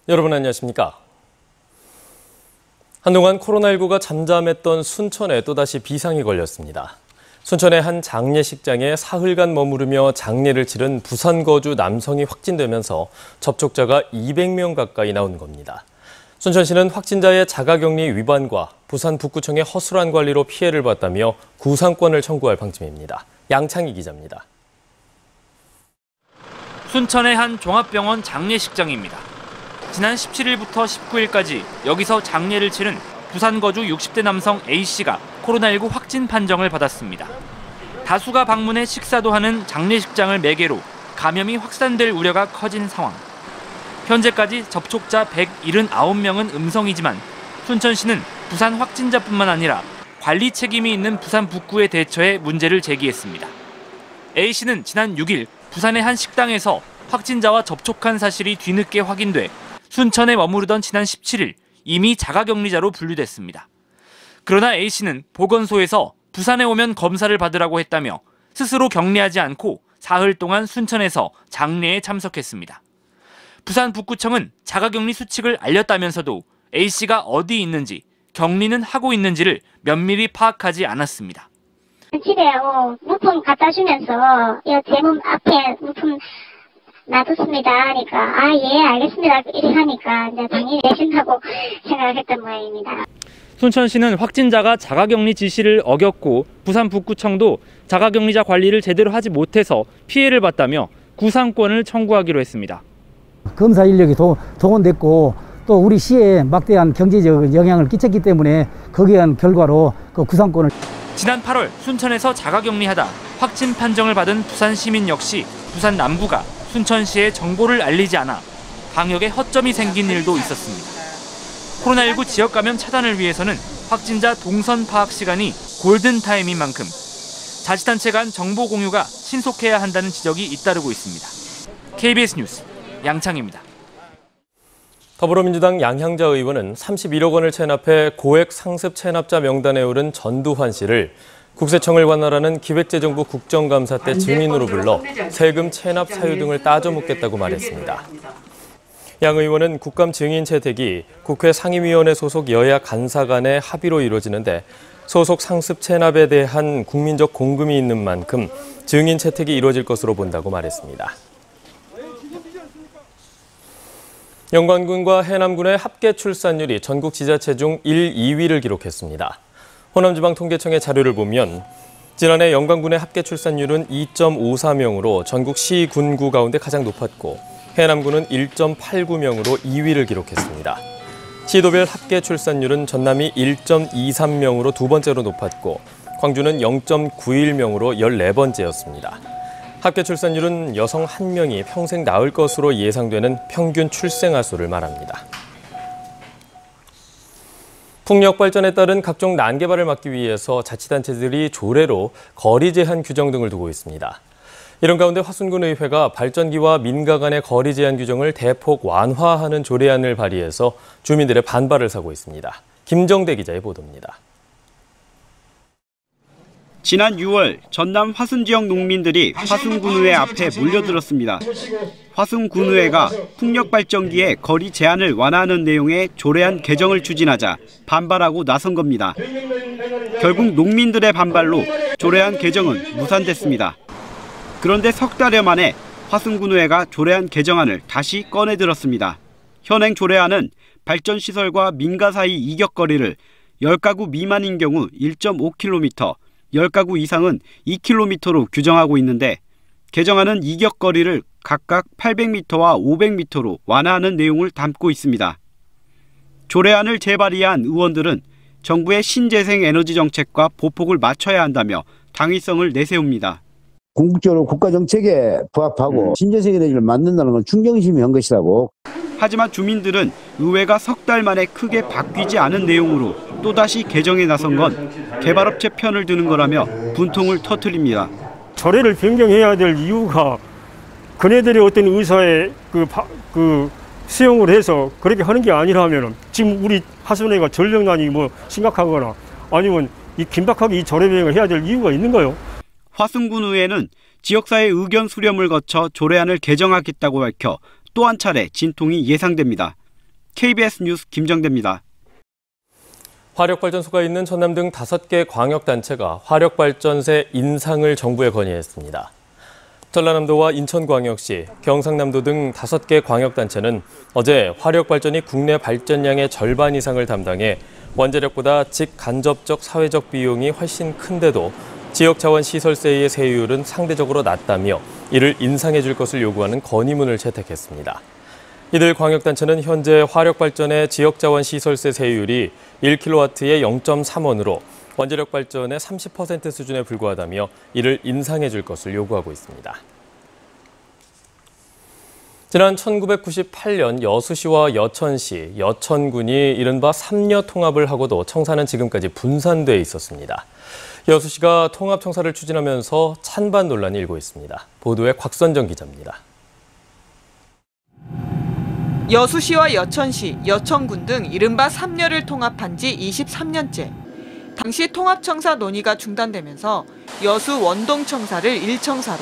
여러분 안녕하십니까? 한동안 코로나19가 잠잠했던 순천에 또다시 비상이 걸렸습니다. 순천의 한 장례식장에 사흘간 머무르며 장례를 치른 부산 거주 남성이 확진되면서 접촉자가 200명 가까이 나온 겁니다. 순천시는 확진자의 자가격리 위반과 부산 북구청의 허술한 관리로 피해를 봤다며 구상권을 청구할 방침입니다. 양창희 기자입니다. 순천의 한 종합병원 장례식장입니다. 지난 17일부터 19일까지 여기서 장례를 치른 부산 거주 60대 남성 A씨가 코로나19 확진 판정을 받았습니다. 다수가 방문해 식사도 하는 장례식장을 매개로 감염이 확산될 우려가 커진 상황. 현재까지 접촉자 179명은 음성이지만 순천시는 부산 확진자뿐만 아니라 관리 책임이 있는 부산 북구에 대처해 문제를 제기했습니다. A씨는 지난 6일 부산의 한 식당에서 확진자와 접촉한 사실이 뒤늦게 확인돼 순천에 머무르던 지난 17일 이미 자가격리자로 분류됐습니다. 그러나 A씨는 보건소에서 부산에 오면 검사를 받으라고 했다며 스스로 격리하지 않고 사흘 동안 순천에서 장례에 참석했습니다. 부산 북구청은 자가격리 수칙을 알렸다면서도 A씨가 어디 있는지, 격리는 하고 있는지를 면밀히 파악하지 않았습니다. 집에 물품 갖다 주면서 제 몸 앞에 물품 놔뒀습니다 하니까 예 알겠습니다 이렇게 하니까 이제 당연히 내신다고 생각을 했던 모양입니다. 순천시는 확진자가 자가격리 지시를 어겼고 부산 북구청도 자가격리자 관리를 제대로 하지 못해서 피해를 봤다며 구상권을 청구하기로 했습니다. 검사 인력이 동원됐고 또 우리 시에 막대한 경제적 영향을 끼쳤기 때문에 거기에 대한 결과로 그 구상권을. 지난 8월 순천에서 자가격리하다 확진 판정을 받은 부산 시민 역시 부산 남구가 순천시에 정보를 알리지 않아 방역에 허점이 생긴 일도 있었습니다. 코로나19 지역 감염 차단을 위해서는 확진자 동선 파악 시간이 골든타임인 만큼 자치단체 간 정보 공유가 신속해야 한다는 지적이 잇따르고 있습니다. KBS 뉴스 양창희입니다. 더불어민주당 양향자 의원은 31억 원을 체납해 고액 상습 체납자 명단에 오른 전두환 씨를 국세청을 관할하는 기획재정부 국정감사 때 증인으로 불러 세금 체납 사유 등을 따져 묻겠다고 말했습니다. 양 의원은 국감 증인 채택이 국회 상임위원회 소속 여야 간사 간의 합의로 이루어지는데 소속 상습 체납에 대한 국민적 공금이 있는 만큼 증인 채택이 이루어질 것으로 본다고 말했습니다. 영광군과 해남군의 합계 출산율이 전국 지자체 중 1, 2위를 기록했습니다. 호남지방통계청의 자료를 보면 지난해 영광군의 합계 출산율은 2.54명으로 전국 시, 군, 구 가운데 가장 높았고 해남군은 1.89명으로 2위를 기록했습니다. 시도별 합계 출산율은 전남이 1.23명으로 두 번째로 높았고 광주는 0.91명으로 14번째였습니다. 합계 출산율은 여성 1명이 평생 낳을 것으로 예상되는 평균 출생아 수를 말합니다. 풍력 발전에 따른 각종 난개발을 막기 위해서 자치단체들이 조례로 거리 제한 규정 등을 두고 있습니다. 이런 가운데 화순군 의회가 발전기와 민가 간의 거리 제한 규정을 대폭 완화하는 조례안을 발의해서 주민들의 반발을 사고 있습니다. 김정대 기자의 보도입니다. 지난 6월 전남 화순 지역 농민들이 화순군의회 앞에 몰려들었습니다. 화순군의회가 풍력 발전기의 거리 제한을 완화하는 내용의 조례안 개정을 추진하자 반발하고 나선 겁니다. 결국 농민들의 반발로 조례안 개정은 무산됐습니다. 그런데 석 달여 만에 화순군의회가 조례안 개정안을 다시 꺼내들었습니다. 현행 조례안은 발전시설과 민가 사이 이격거리를 10가구 미만인 경우 1.5km, 10가구 이상은 2km로 규정하고 있는데 개정안은 이격거리를 각각 800m와 500m로 완화하는 내용을 담고 있습니다. 조례안을 재발의한 의원들은 정부의 신재생 에너지 정책과 보폭을 맞춰야 한다며 당위성을 내세웁니다. 궁극적으로 국가정책에 부합하고 신재생 에너지를 만든다는 건 충정심이 한 것이라고. 하지만 주민들은 의회가 석 달 만에 크게 바뀌지 않은 내용으로 또다시 개정에 나선 건 개발업체 편을 드는 거라며 분통을 터뜨립니다. 조례를 변경해야 될 이유가 그네들의 어떤 의사에 수용을 해서 그렇게 하는 게 아니라면 지금 우리 화순회가 전력난이 심각하거나 아니면 이 긴박하게 이 조례 변경을 해야 될 이유가 있는가요? 화순군 의회는 지역사회 의견 수렴을 거쳐 조례안을 개정하겠다고 밝혀 또 한 차례 진통이 예상됩니다. KBS 뉴스 김정대입니다. 화력발전소가 있는 전남 등 5개 광역단체가 화력발전세 인상을 정부에 건의했습니다. 전라남도와 인천광역시, 경상남도 등 5개 광역단체는 어제 화력발전이 국내 발전량의 절반 이상을 담당해 원자력보다 직간접적 사회적 비용이 훨씬 큰데도 지역자원시설세의 세율은 상대적으로 낮다며 이를 인상해 줄 것을 요구하는 건의문을 채택했습니다. 이들 광역단체는 현재 화력발전의 지역자원시설세 세율이 1kW에 0.3원으로 원자력 발전의 30% 수준에 불과하다며 이를 인상해 줄 것을 요구하고 있습니다. 지난 1998년 여수시와 여천시, 여천군이 이른바 3녀 통합을 하고도 청사는 지금까지 분산돼 있었습니다. 여수시가 통합청사를 추진하면서 찬반 논란이 일고 있습니다. 보도에 곽선정 기자입니다. 여수시와 여천시, 여천군 등 이른바 3녀를 통합한 지 23년째. 당시 통합청사 논의가 중단되면서 여수 원동청사를 1청사로,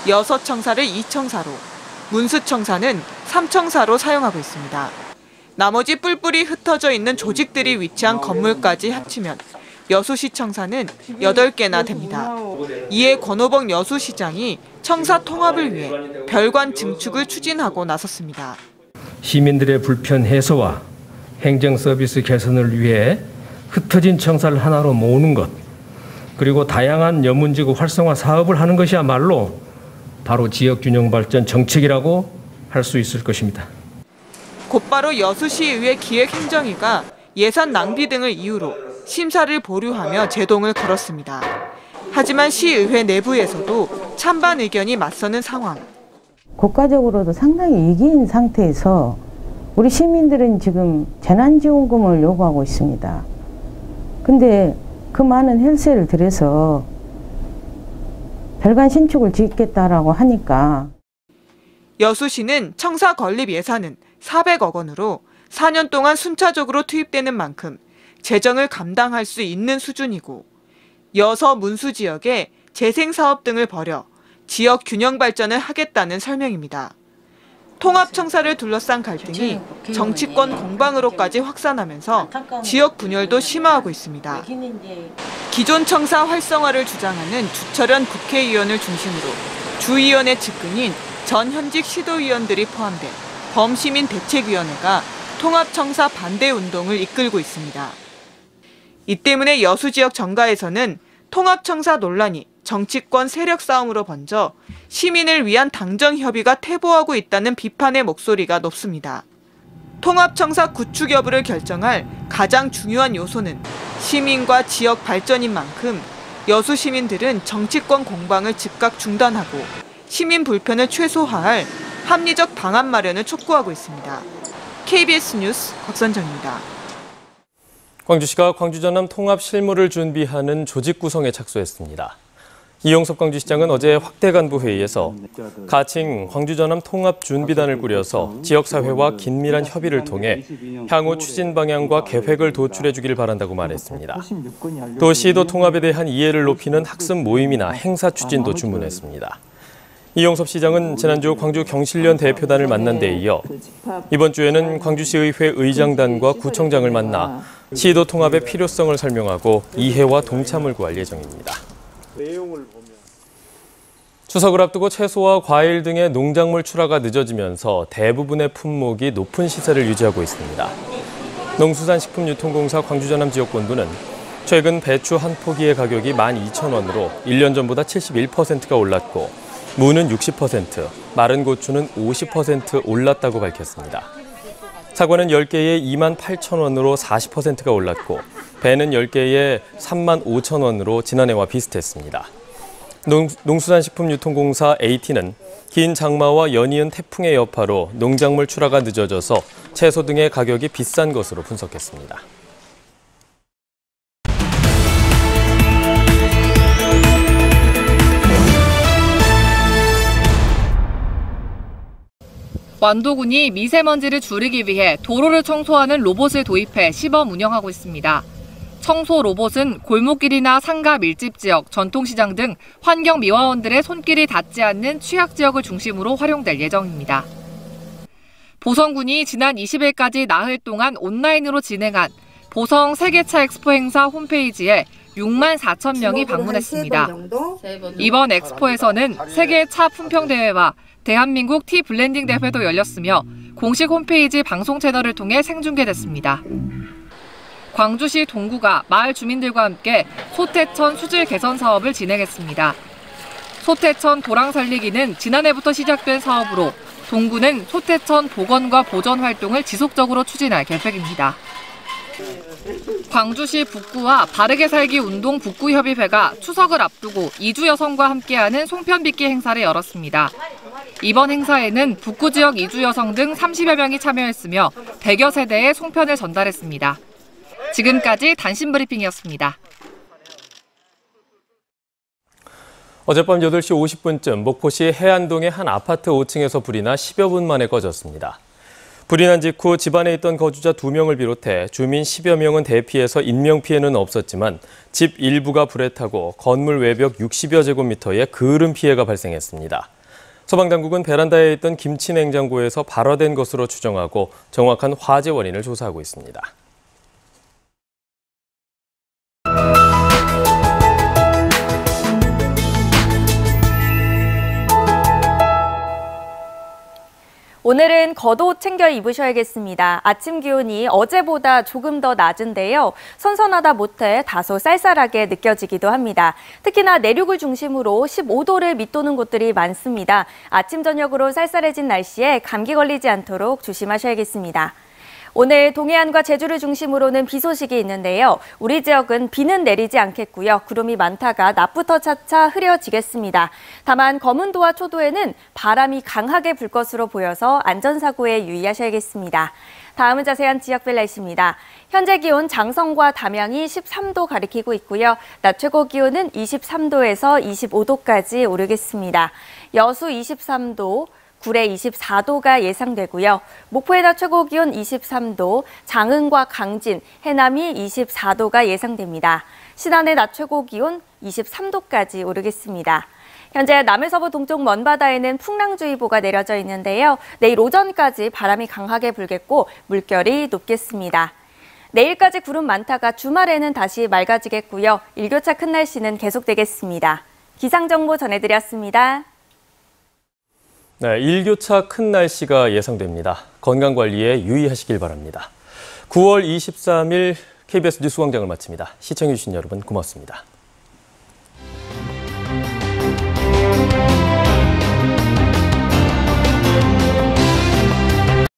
여서청사를 2청사로, 문수청사는 3청사로 사용하고 있습니다. 나머지 뿔뿔이 흩어져 있는 조직들이 위치한 건물까지 합치면 여수시청사는 8개나 됩니다. 이에 권오봉 여수시장이 청사 통합을 위해 별관 증축을 추진하고 나섰습니다. 시민들의 불편 해소와 행정 서비스 개선을 위해 흩어진 청사를 하나로 모으는 것, 그리고 다양한 연문지구 활성화 사업을 하는 것이야말로 바로 지역균형발전 정책이라고 할 수 있을 것입니다. 곧바로 여수시의회 기획행정위가 예산 낭비 등을 이유로 심사를 보류하며 제동을 걸었습니다. 하지만 시의회 내부에서도 찬반 의견이 맞서는 상황. 국가적으로도 상당히 위기인 상태에서 우리 시민들은 지금 재난지원금을 요구하고 있습니다. 근데 그 많은 혈세를 들여서 별관 신축을 짓겠다라고 하니까. 여수시는 청사 건립 예산은 400억 원으로 4년 동안 순차적으로 투입되는 만큼 재정을 감당할 수 있는 수준이고, 여서 문수 지역에 재생사업 등을 벌여 지역 균형 발전을 하겠다는 설명입니다. 통합청사를 둘러싼 갈등이 정치권 공방으로까지 확산하면서 지역 분열도 심화하고 있습니다. 기존 청사 활성화를 주장하는 주철현 국회의원을 중심으로 주위원회 측근인 전 현직 시도위원들이 포함된 범시민대책위원회가 통합청사 반대 운동을 이끌고 있습니다. 이 때문에 여수 지역 정가에서는 통합청사 논란이 정치권 세력 싸움으로 번져 시민을 위한 당정협의가 퇴보하고 있다는 비판의 목소리가 높습니다. 통합청사 구축 여부를 결정할 가장 중요한 요소는 시민과 지역 발전인 만큼 여수 시민들은 정치권 공방을 즉각 중단하고 시민 불편을 최소화할 합리적 방안 마련을 촉구하고 있습니다. KBS 뉴스 곽선정입니다. 광주시가 광주 전남 통합 실무를 준비하는 조직 구성에 착수했습니다. 이용섭 광주시장은 어제 확대 간부 회의에서 가칭 광주 전남 통합 준비단을 꾸려서 지역사회와 긴밀한 협의를 통해 향후 추진 방향과 계획을 도출해 주길 바란다고 말했습니다. 또 시도 통합에 대한 이해를 높이는 학습 모임이나 행사 추진도 주문했습니다. 이용섭 시장은 지난주 광주 경실련 대표단을 만난 데 이어 이번 주에는 광주시의회 의장단과 구청장을 만나 시도 통합의 필요성을 설명하고 이해와 동참을 구할 예정입니다. 추석을 앞두고 채소와 과일 등의 농작물 출하가 늦어지면서 대부분의 품목이 높은 시세를 유지하고 있습니다. 농수산식품유통공사 광주전남지역본부는 최근 배추 한 포기의 가격이 12,000원으로 1년 전보다 71%가 올랐고 무는 60%, 마른 고추는 50% 올랐다고 밝혔습니다. 사과는 10개에 28,000원으로 40%가 올랐고 배는 10개에 35,000원으로 지난해와 비슷했습니다. 농수산식품유통공사 AT는 긴 장마와 연이은 태풍의 여파로 농작물 출하가 늦어져서 채소 등의 가격이 비싼 것으로 분석했습니다. 완도군이 미세먼지를 줄이기 위해 도로를 청소하는 로봇을 도입해 시범 운영하고 있습니다. 청소 로봇은 골목길이나 상가 밀집 지역, 전통시장 등 환경미화원들의 손길이 닿지 않는 취약 지역을 중심으로 활용될 예정입니다. 보성군이 지난 20일까지 나흘 동안 온라인으로 진행한 보성 세계차 엑스포 행사 홈페이지에 6만 4천 명이 방문했습니다. 이번 엑스포에서는 세계 차 품평대회와 대한민국 티 블렌딩 대회도 열렸으며 공식 홈페이지 방송 채널을 통해 생중계됐습니다. 광주시 동구가 마을 주민들과 함께 소태천 수질 개선 사업을 진행했습니다. 소태천 도랑 살리기는 지난해부터 시작된 사업으로 동구는 소태천 복원과 보전 활동을 지속적으로 추진할 계획입니다. 광주시 북구와 바르게 살기 운동 북구협의회가 추석을 앞두고 이주 여성과 함께하는 송편빚기 행사를 열었습니다. 이번 행사에는 북구 지역 이주 여성 등 30여 명이 참여했으며 100여 세대의 송편을 전달했습니다. 지금까지 단신 브리핑이었습니다. 어젯밤 8시 50분쯤 목포시 해안동의 한 아파트 5층에서 불이 나 10여 분 만에 꺼졌습니다. 불이 난 직후 집안에 있던 거주자 2명을 비롯해 주민 10여 명은 대피해서 인명피해는 없었지만 집 일부가 불에 타고 건물 외벽 60여 제곱미터에 그을음 피해가 발생했습니다. 소방당국은 베란다에 있던 김치 냉장고에서 발화된 것으로 추정하고 정확한 화재 원인을 조사하고 있습니다. 오늘은 겉옷 챙겨 입으셔야겠습니다. 아침 기온이 어제보다 조금 더 낮은데요. 선선하다 못해 다소 쌀쌀하게 느껴지기도 합니다. 특히나 내륙을 중심으로 15도를 밑도는 곳들이 많습니다. 아침 저녁으로 쌀쌀해진 날씨에 감기 걸리지 않도록 조심하셔야겠습니다. 오늘 동해안과 제주를 중심으로는 비 소식이 있는데요. 우리 지역은 비는 내리지 않겠고요. 구름이 많다가 낮부터 차차 흐려지겠습니다. 다만 거문도와 초도에는 바람이 강하게 불 것으로 보여서 안전사고에 유의하셔야겠습니다. 다음은 자세한 지역별 날씨입니다. 현재 기온 장성과 담양이 13도 가리키고 있고요. 낮 최고 기온은 23도에서 25도까지 오르겠습니다. 여수 23도, 구례 24도가 예상되고요. 목포의 낮 최고 기온 23도, 장흥과 강진, 해남이 24도가 예상됩니다. 신안의 낮 최고 기온 23도까지 오르겠습니다. 현재 남해서부 동쪽 먼바다에는 풍랑주의보가 내려져 있는데요. 내일 오전까지 바람이 강하게 불겠고 물결이 높겠습니다. 내일까지 구름 많다가 주말에는 다시 맑아지겠고요. 일교차 큰 날씨는 계속되겠습니다. 기상정보 전해드렸습니다. 네, 일교차 큰 날씨가 예상됩니다. 건강관리에 유의하시길 바랍니다. 9월 23일 KBS 뉴스광장을 마칩니다. 시청해주신 여러분 고맙습니다.